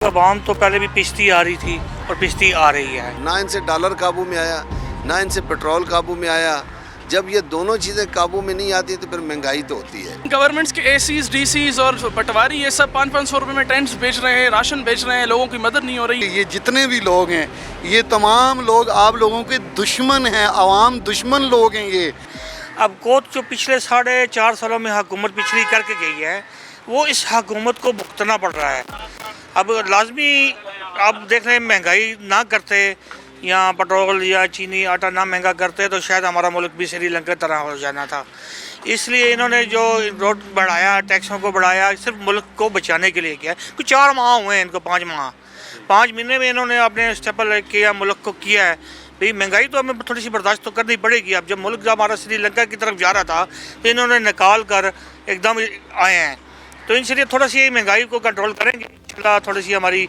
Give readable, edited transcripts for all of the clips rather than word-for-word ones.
आवाम तो पहले भी पिछती आ रही थी और पिछती आ रही है। ना इनसे डॉलर काबू में आया, ना इनसे पेट्रोल काबू में आया। जब ये दोनों चीज़ें काबू में नहीं आती तो फिर महंगाई तो होती है। गवर्नमेंट्स के एसीज, डीसीज और पटवारी ये सब 500-500 रुपये में टेंट्स बेच रहे हैं, राशन बेच रहे हैं, लोगों की मदद नहीं हो रही। ये जितने भी लोग हैं, ये तमाम लोग आप लोगों के दुश्मन हैं, आवाम दुश्मन लोग हैं ये। अब कोर्ट जो पिछले 4.5 सालों में हुकूमत पिछली करके गई है, वो इस हुकूमत को भुगतना पड़ रहा है। अब लाजमी आप देख रहे हैं, महंगाई ना करते या पेट्रोल या चीनी आटा ना महंगा करते तो शायद हमारा मुल्क भी श्रीलंका तरह हो जाना था। इसलिए इन्होंने जो रोड बढ़ाया, टैक्सों को बढ़ाया, सिर्फ मुल्क को बचाने के लिए किया। कुछ 4 माह हुए हैं इनको, 5 माह, 5 महीने में इन्होंने अपने स्टेपल किया, मुल्क को किया है। भाई महंगाई तो हमें थोड़ी सी बर्दाश्त तो करनी पड़ेगी। अब जब मुल्क जब हमारा श्रीलंका की तरफ जा रहा था तो इन्होंने निकाल कर एकदम आए हैं, तो इनसे थोड़ा सी महंगाई को कंट्रोल करेंगे इंशाल्लाह। थोड़ी सी हमारी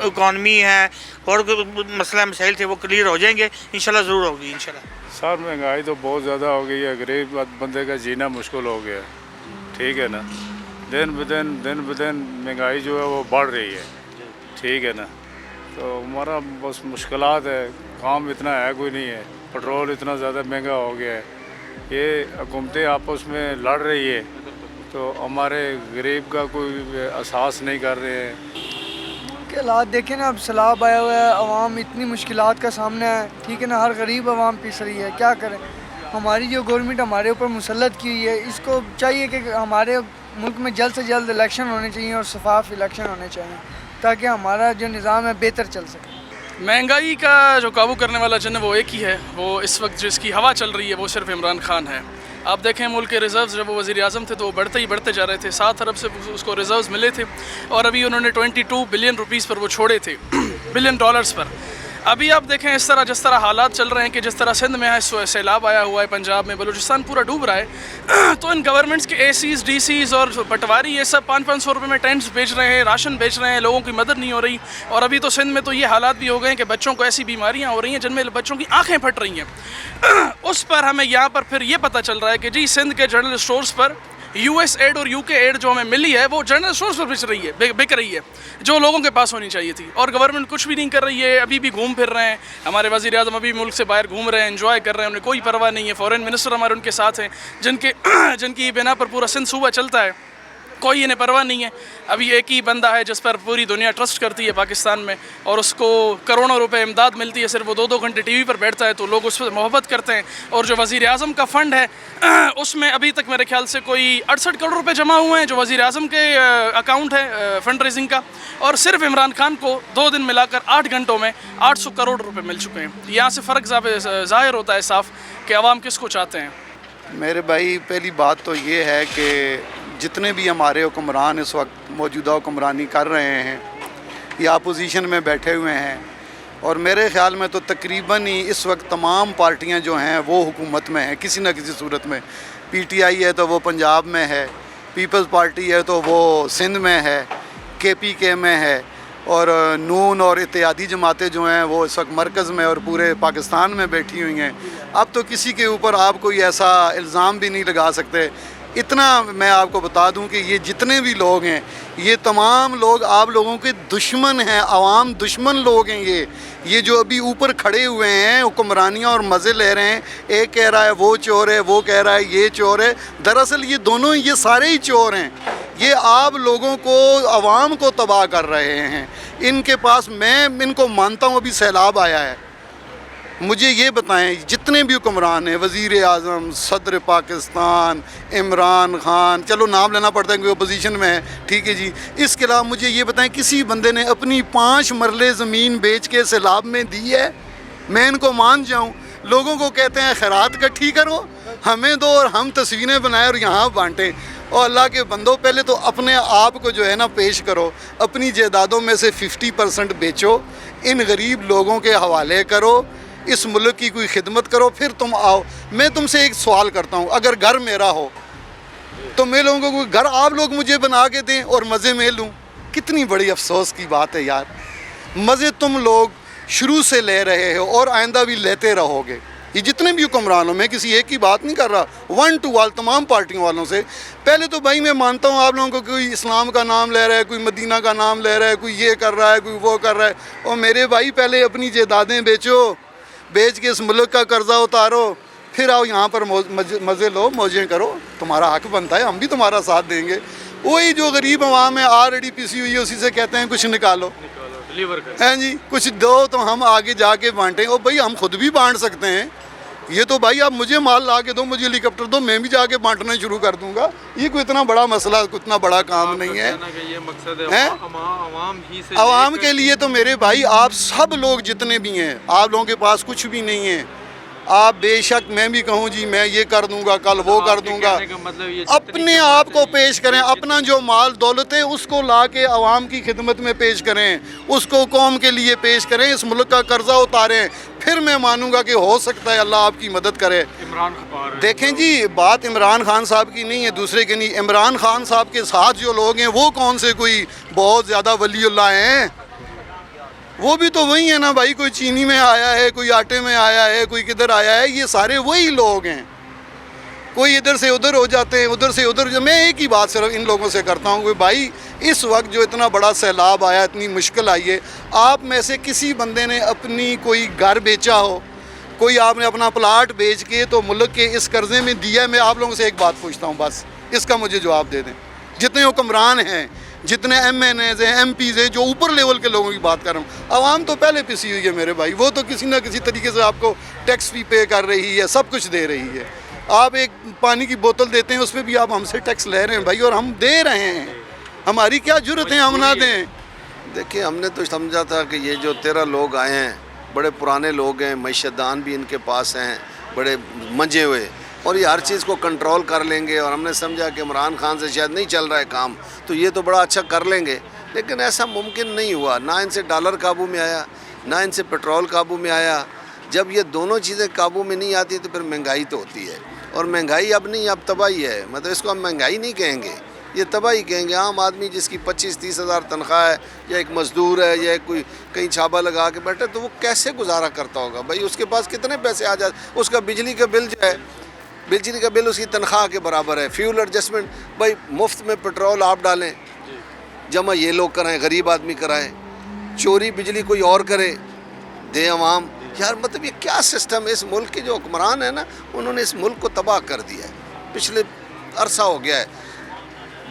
इकॉनमी है और मसला मसाइल थे वो क्लियर हो जाएंगे इंशाल्लाह, ज़रूर होगी इंशाल्लाह। सर महंगाई तो बहुत ज़्यादा हो गई है, गरीब बंदे का जीना मुश्किल हो गया है, ठीक है ना। दिन ब दिन महंगाई जो है वो बढ़ रही है, ठीक है ना। तो हमारा बस मुश्किलात है, काम इतना है कोई नहीं है, पेट्रोल इतना ज़्यादा महंगा हो गया है, ये हुकूमतें आपस में लड़ रही है तो हमारे गरीब का कोई एहसास नहीं कर रहे हैं। के हालात देखें ना, अब सैलाब आया हुआ है, अवाम इतनी मुश्किलात का सामना है, ठीक है ना। हर गरीब अवाम पिस रही है, क्या करें। हमारी जो गवर्नमेंट हमारे ऊपर मुसल्लत की हुई है, इसको चाहिए कि हमारे मुल्क में जल्द से जल्द इलेक्शन होने चाहिए और शफाफ इलेक्शन होने चाहिए ताकि हमारा जो निज़ाम है बेहतर चल सके। महंगाई का जो काबू करने वाला जन वो एक ही है, वो इस वक्त जिसकी हवा चल रही है वो सिर्फ इमरान खान है। आप देखें मुल्क के रिज़र्व्स जब वो वज़ीर आज़म थे तो वो बढ़ते ही बढ़ते जा रहे थे। 7 अरब से उसको रिज़र्व्स मिले थे और अभी उन्होंने 22 बिलियन रुपीस पर वो छोड़े थे, बिलियन डॉलर्स पर। अभी आप देखें इस तरह जिस तरह हालात चल रहे हैं कि जिस तरह सिंध में है सैलाब आया हुआ है, पंजाब में, बलूचिस्तान पूरा डूब रहा है, तो इन गवर्नमेंट्स के एसीज, डीसीज और पटवारी ये सब 500-500 रुपये में टेंट्स बेच रहे हैं, राशन बेच रहे हैं, लोगों की मदद नहीं हो रही। और अभी तो सिंध में तो ये हालात भी हो गए हैं कि बच्चों को ऐसी बीमारियाँ हो रही हैं जिनमें बच्चों की आँखें फट रही हैं। उस पर हमें यहाँ पर फिर ये पता चल रहा है कि जी सिंध के जनरल स्टोर्स पर US एड और UK एड जो हमें मिली है वो जनरल स्टोर्स पर बिक रही है, जो लोगों के पास होनी चाहिए थी। और गवर्नमेंट कुछ भी नहीं कर रही है, अभी भी घूम फिर रहे हैं। हमारे वज़ीर आज़म अभी मुल्क से बाहर घूम रहे हैं, एंजॉय कर रहे हैं, उन्हें कोई परवाह नहीं है। फॉरेन मिनिस्टर हमारे उनके साथ हैं जिनकी बिना पर पूरा सिंध सूबा चलता है, कोई इन्हें परवाह नहीं है। अभी एक ही बंदा है जिस पर पूरी दुनिया ट्रस्ट करती है पाकिस्तान में, और उसको करोड़ों रुपए इमदाद मिलती है, सिर्फ वो 2-2 घंटे TV पर बैठता है तो लोग उस पर मोहब्बत करते हैं। और जो वज़ीर आज़म का फ़ंड है उसमें अभी तक मेरे ख्याल से कोई 68 करोड़ रुपए जमा हुए हैं जो वज़ीर आज़म के अकाउंट है फ़ंड रेजिंग का, और सिर्फ इमरान खान को 2 दिन मिलाकर 8 घंटों में 800 करोड़ रुपये मिल चुके हैं। यहाँ से फ़र्क ज़ाहिर होता है साफ़ कि अवाम किसको चाहते हैं। मेरे भाई, पहली बात तो ये है कि जितने भी हमारे हुक्मरान इस वक्त मौजूदा हुक्मरानी कर रहे हैं या अपोजिशन में बैठे हुए हैं, और मेरे ख़्याल में तो तकरीबन ही इस वक्त तमाम पार्टियां जो हैं वो हुकूमत में हैं किसी न किसी सूरत में। PTI है तो वो पंजाब में है, पीपल्स पार्टी है तो वो सिंध में है, KPK में है, और नून और इत्तेहादी जमातें जो हैं वो इस वक्त मरकज़ में और पूरे पाकिस्तान में बैठी हुई हैं। अब तो किसी के ऊपर आप कोई ऐसा इल्ज़ाम भी नहीं लगा सकते। इतना मैं आपको बता दूं कि ये जितने भी लोग हैं, ये तमाम लोग आप लोगों के दुश्मन हैं, आवाम दुश्मन लोग हैं। ये जो अभी ऊपर खड़े हुए हैं हुक्मरानियाँ और मज़े ले रहे हैं, एक कह रहा है वो चोर है, वो कह रहा है ये चोर है, दरअसल ये दोनों, ये सारे ही चोर हैं। ये आप लोगों को, आवाम को तबाह कर रहे हैं। इनके पास, मैं इनको मानता हूँ, अभी सैलाब आया है, मुझे ये बताएं जितने भी हुक्मरान हैं, वज़ीर आज़म, सदर पाकिस्तान, इमरान खान, चलो नाम लेना पड़ता है क्योंकि अपोजिशन में है, ठीक है जी। इसके अलावा मुझे ये बताएं किसी बंदे ने अपनी 5 मरले ज़मीन बेच के सैलाब में दी है? मैं इनको मान जाऊँ। लोगों को कहते हैं खैरात इकट्ठी करो, हमें दो और हम तस्वीरें बनाएं और यहाँ बाँटें। और अल्लाह के बंदों, पहले तो अपने आप को जो है ना पेश करो, अपनी जायदादों में से 50% बेचो, इन गरीब लोगों के हवाले करो, इस मुल्क की कोई खिदमत करो, फिर तुम आओ। मैं तुमसे एक सवाल करता हूँ, अगर घर मेरा हो तो मैं लोगों को कोई घर आप लोग मुझे बना के दें और मज़े में लूँ? कितनी बड़ी अफसोस की बात है यार। मज़े तुम लोग शुरू से ले रहे हो और आइंदा भी लेते रहोगे। ये जितने भी हुक्मरान हो, मैं किसी एक की बात नहीं कर रहा, 1 to ऑल तमाम पार्टियों वालों से। पहले तो भाई मैं मानता हूँ आप लोगों को, कोई इस्लाम का नाम ले रहा है, कोई मदीना का नाम ले रहा है, कोई ये कर रहा है, कोई वो कर रहा है। और मेरे भाई पहले अपनी जायदादें बेचो, बेच के इस मुल्क का कर्जा उतारो, फिर आओ यहाँ पर मज़े लो, मौजें करो, तुम्हारा हक बनता है, हम भी तुम्हारा साथ देंगे। वही जो गरीब अवाम है ऑलरेडी पिसी हुई है, उसी से कहते हैं कुछ निकालो हैं जी, कुछ दो तो हम आगे जाके बांटें। और भाई हम खुद भी बांट सकते हैं, ये तो भाई आप मुझे माल ला के दो, मुझे हेलीकॉप्टर दो, मैं भी जाके बांटना शुरू कर दूंगा। ये कोई इतना बड़ा मसला, इतना बड़ा काम नहीं है। ये मकसद है आवाम के लिए तो मेरे भाई आप सब लोग जितने भी हैं, आप लोगों के पास कुछ भी नहीं है, आप बेशक मैं भी कहूँ जी मैं ये कर दूंगा, कल वो कर दूंगा, अपने आप को पेश करें, अपना जो माल दौलत है उसको ला के आवाम की खिदमत में पेश करें, उसको कौम के लिए पेश करें, इस मुल्क का कर्जा उतारें, फिर मैं मानूंगा कि हो सकता है अल्लाह आपकी मदद करे। इमरान खान देखें जी, बात इमरान खान साहब की नहीं है, दूसरे की नहीं। इमरान खान साहब के साथ जो लोग हैं वो कौन से कोई बहुत ज़्यादा वलीउल्लाह हैं, वो भी तो वही है ना भाई, कोई चीनी में आया है, कोई आटे में आया है, कोई किधर आया है, ये सारे वही लोग हैं। कोई इधर से उधर हो जाते हैं, उधर से उधर। मैं एक ही बात सिर्फ इन लोगों से करता हूँ कि भाई इस वक्त जो इतना बड़ा सैलाब आया, इतनी मुश्किल आई है, आप में से किसी बंदे ने अपनी कोई घर बेचा हो, कोई आपने अपना प्लाट बेच के तो मुल्क के इस कर्जे में दिया है? मैं आप लोगों से एक बात पूछता हूँ, बस इसका मुझे जवाब दे दें। जितने हुक्मरान हैं, जितने MNAs हैं, MPs हैं, जो ऊपर लेवल के लोगों की बात कर रहा हूँ, आवाम तो पहले पिसी हुई है मेरे भाई, वो तो किसी ना किसी तरीके से आपको टैक्स भी पे कर रही है, सब कुछ दे रही है। आप एक पानी की बोतल देते हैं, उस पर भी आप हमसे टैक्स ले रहे हैं भाई, और हम दे रहे हैं, हमारी क्या जरूरत है हम ना दें? देखिए, हमने तो समझा था कि ये जो 13 लोग आए हैं बड़े पुराने लोग हैं, मईशतदान भी इनके पास हैं, बड़े मंजे हुए, और ये हर चीज़ को कंट्रोल कर लेंगे। और हमने समझा कि इमरान खान से शायद नहीं चल रहा है काम, तो ये तो बड़ा अच्छा कर लेंगे, लेकिन ऐसा मुमकिन नहीं हुआ। ना इनसे डॉलर काबू में आया, ना इनसे पेट्रोल काबू में आया। जब ये दोनों चीज़ें काबू में नहीं आती तो फिर महंगाई तो होती है, और महंगाई अब नहीं, अब तबाही है। मतलब इसको हम महंगाई नहीं कहेंगे, ये तबाही कहेंगे। आम आदमी जिसकी 25-30 हज़ार तनख्वाह है, या एक मज़दूर है, या कोई कहीं छापा लगा के बैठे, तो वो कैसे गुजारा करता होगा भाई? उसके पास कितने पैसे आ जाते, उसका बिजली का बिल जो है, बिजली का बिल उसकी तनख्वाह के बराबर है। फ्यूल एडजस्टमेंट, भाई मुफ्त में पेट्रोल आप डालें, जमा ये लोग कराएं, गरीब आदमी कराएं, चोरी बिजली कोई और करे, दे अवाम। यार मतलब ये क्या सिस्टम है? इस मुल्क के जो हुक्मरान है ना, उन्होंने इस मुल्क को तबाह कर दिया है। पिछले अरसा हो गया है,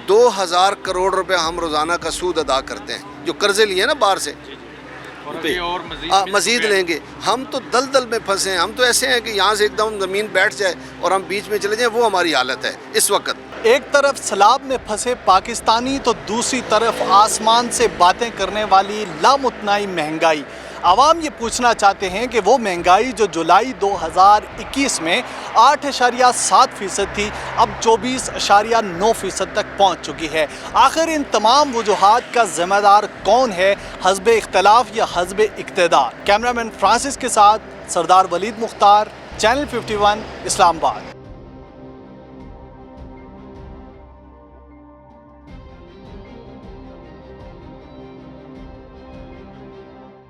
2000 करोड़ रुपए हम रोज़ाना का सूद अदा करते हैं, जो कर्जे लिए ना बाहर से, और मज़ीद लेंगे। हम तो दलदल में फंसे हैं। हम तो ऐसे हैं कि यहाँ से एकदम ज़मीन बैठ जाए और हम बीच में चले जाएं, वो हमारी हालत है इस वक्त। एक तरफ सैलाब में फंसे पाकिस्तानी तो दूसरी तरफ आसमान से बातें करने वाली लामुतनाई महंगाई। आवाम ये पूछना चाहते हैं कि वो महंगाई जो जुलाई 2021 में 8.7% थी, अब 24.9% तक पहुंच चुकी है। आखिर इन तमाम वजूहात का ज़िम्मेदार कौन है, हज़ब इख्तलाफ या हज़ब इक़्तिदार? कैमरामैन फ्रांसिस के साथ सरदार वलीद मुख्तार, चैनल 51, इस्लामाबाद।